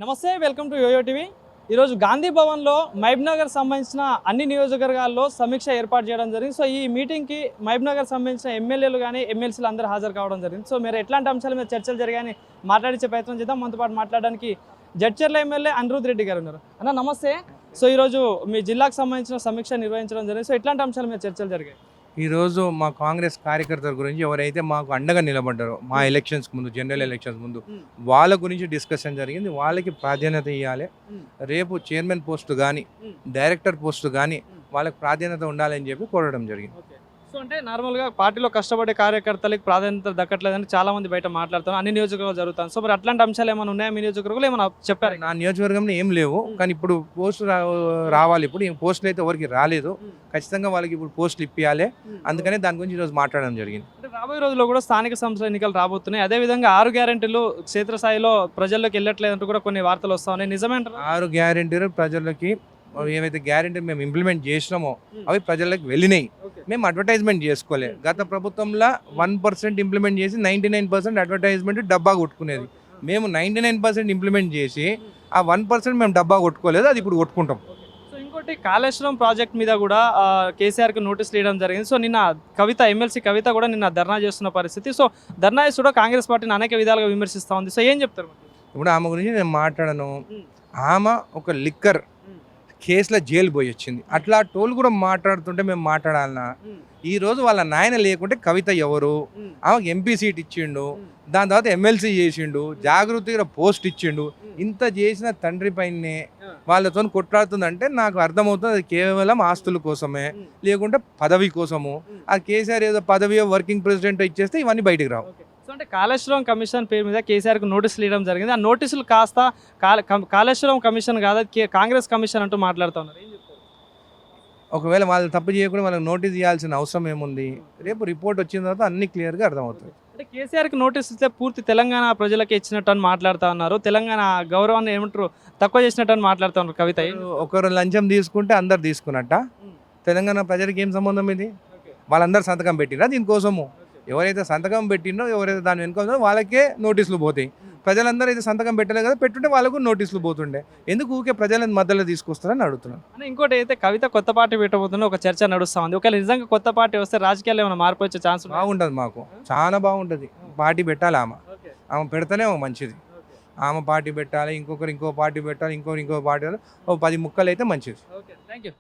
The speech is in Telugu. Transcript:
నమస్తే, వెల్కమ్ టు యోయో టీవీ. ఈరోజు గాంధీ భవన్లో మహబూబ్నగర్ సంబంధించిన అన్ని నియోజకవర్గాల్లో సమీక్ష ఏర్పాటు చేయడం జరిగింది. సో ఈ మీటింగ్కి మహబూబ్నగర్ సంబంధించిన ఎమ్మెల్యేలు కానీ ఎమ్మెల్సీలు అందరూ హాజరు కావడం జరిగింది. సో మీరు ఎట్లాంటి అంశాల మీద చర్చలు జరిగాయని మాట్లాడించే ప్రయత్నం చేద్దాం. మనతో పాటు మాట్లాడడానికి జడ్చర్ల ఎమ్మెల్యే అనిరుద్ రెడ్డి గారు ఉన్నారు. అన్న నమస్తే. సో ఈరోజు మీ జిల్లాకు సంబంధించిన సమీక్ష నిర్వహించడం జరిగింది. సో ఎట్లాంటి అంశాల మీద చర్చలు జరిగాయి? ఈరోజు మా కాంగ్రెస్ కార్యకర్తల గురించి ఎవరైతే మాకు అండగా నిలబడ్డారో మా ఎలక్షన్స్ ముందు, జనరల్ ఎలక్షన్స్ ముందు, వాళ్ళ గురించి డిస్కషన్ జరిగింది. వాళ్ళకి ప్రాధాన్యత ఇవ్వాలి. రేపు చైర్మన్ పోస్టు కానీ డైరెక్టర్ పోస్టు కానీ వాళ్ళకి ప్రాధాన్యత ఉండాలని చెప్పి కోరడం జరిగింది. సో అంటే నార్మల్గా పార్టీలో కష్టపడే కార్యకర్తలకు ప్రాధాన్యత దక్కట్లేదని చాలా మంది బయట మాట్లాడుతారు, అన్ని నియోజకవర్గాలు జరుగుతాను. సో మరి అట్లాంటి అంశాలు ఏమైనా ఉన్నాయా మీ నియోజకవర్గంలో? ఏమైనా చెప్పారు? నా నియోజకవర్గంలో ఏం లేవు, కానీ ఇప్పుడు పోస్టు రావాలి. ఇప్పుడు పోస్టులు అయితే ఎవరికి రాలేదు. ఖచ్చితంగా వాళ్ళకి ఇప్పుడు పోస్టులు ఇప్పించాలి. అందుకనే దాని గురించి ఈరోజు మాట్లాడడం జరిగింది. అంటే రాబోయే రోజుల్లో కూడా స్థానిక సంస్థల ఎన్నికలు రాబోతున్నాయి. అదేవిధంగా 6 గ్యారెంటీలు క్షేత్రస్థాయిలో ప్రజల్లోకి వెళ్ళట్లేదంటూ కూడా కొన్ని వార్తలు వస్తా ఉన్నాయి. నిజమేంటారా? 6 గ్యారెంటీలు ప్రజలకి ఏవైతే గ్యారెంటీ మేము ఇంప్లిమెంట్ చేసినామో అవి ప్రజలకు వెళ్ళినాయి. మేము అడ్వర్టైజ్మెంట్ చేసుకోలేదు. గత ప్రభుత్వంలో 1% ఇంప్లిమెంట్ చేసి 99% అడ్వర్టైజ్మెంట్ డబ్బా కొట్టుకునేది. మేము 99% ఇంప్లిమెంట్ చేసి ఆ 1% మేము డబ్బా కొట్టుకోలేదు, అది ఇప్పుడు కొట్టుకుంటాం. సో ఇంకోటి కాళేశ్వరం ప్రాజెక్ట్ మీద కూడా కేసీఆర్కి నోటీసులు ఇవ్వడం జరిగింది. సో నిన్న కవిత, ఎమ్మెల్సీ కవిత కూడా నిన్న ధర్నా చేస్తున్న పరిస్థితి. సో ధర్నా చేసి కూడా కాంగ్రెస్ పార్టీని అనేక విధాలుగా విమర్శిస్తూ ఉంది. సో ఏం చెప్తారు? ఇప్పుడు ఆమె గురించి నేను మాట్లాడను. ఆమె ఒక లిక్కర్ కేసులో జైలు పోయి వచ్చింది. అట్లా టోల్ కూడా మాట్లాడుతుంటే మేము మాట్లాడాలన్నా? ఈరోజు వాళ్ళ నాయన లేకుంటే కవిత ఎవరు? ఆమెకు ఎంపీ సీట్ ఇచ్చిండు, దాని తర్వాత ఎమ్మెల్సీ చేసిండు, జాగృతిగా పోస్ట్ ఇచ్చిండు. ఇంత చేసిన తండ్రి పైనే వాళ్ళతో కొట్లాడుతుందంటే నాకు అర్థమవుతుంది అది కేవలం ఆస్తుల కోసమే, లేకుంటే పదవి కోసము. ఆ కేసీఆర్ ఏదో పదవియో వర్కింగ్ ప్రెసిడెంట్ ఇచ్చేస్తే ఇవన్నీ బయటికి రావు. సో అంటే కాళేశ్వరం కమిషన్ పేరు మీద కేసీఆర్కి నోటీసులు ఇవ్వడం జరిగింది. ఆ నోటీసులు కాస్త కాళేశ్వరం కమిషన్ కాదు, కాంగ్రెస్ కమిషన్ అంటూ మాట్లాడుతూ ఉన్నారు. ఏం చెప్తారు? ఒకవేళ వాళ్ళు తప్పు చేయకుండా వాళ్ళకి నోటీస్ ఇవ్వాల్సిన అవసరం ఏముంది? రేపు రిపోర్ట్ వచ్చిన తర్వాత అన్ని క్లియర్గా అర్థమవుతుంది. అంటే కేసీఆర్కి నోటీస్ ఇస్తే పూర్తి తెలంగాణ ప్రజలకే ఇచ్చినట్టు అని మాట్లాడుతూ ఉన్నారు. తెలంగాణ గౌరవాన్ని ఏమంటారు తక్కువ చేసినట్టు అని మాట్లాడుతూ ఉన్నారు కవిత. ఒకరు లంచం తీసుకుంటే అందరు తీసుకున్నట్ట? తెలంగాణ ప్రజలకి ఏం సంబంధం ఇది? వాళ్ళందరూ సంతకం పెట్టినా దీనికోసము? ఎవరైతే సంతకం పెట్టినో, ఎవరైతే దాని వెనుక వాళ్ళకే నోటీసులు పోతాయి. ప్రజలందరూ అయితే సంతకం పెట్టలేదు కదా, పెట్టుంటే వాళ్ళకు నోటీసులు పోతుండే. ఎందుకు ఊకే ప్రజలను మధ్యలో తీసుకొస్తారని అడుగుతున్నాను. అని ఇంకోటి అయితే కవిత కొత్త పార్టీ పెట్టబోతున్న ఒక చర్చ నడుస్తూ ఉంది. ఒకవేళ నిజంగా కొత్త పార్టీ వస్తే రాజకీయాల్లో ఏమైనా మార్పు వచ్చే ఛాన్స్ బాగుంటుంది? మాకు చాలా బాగుంటుంది. పార్టీ పెట్టాలి ఆమె పెడితేనే మంచిది. ఆమె పార్టీ పెట్టాలి, ఇంకో పార్టీ పెట్టాలి, ఇంకో పార్టీ 10 ముక్కలు అయితే మంచిది. Thank you.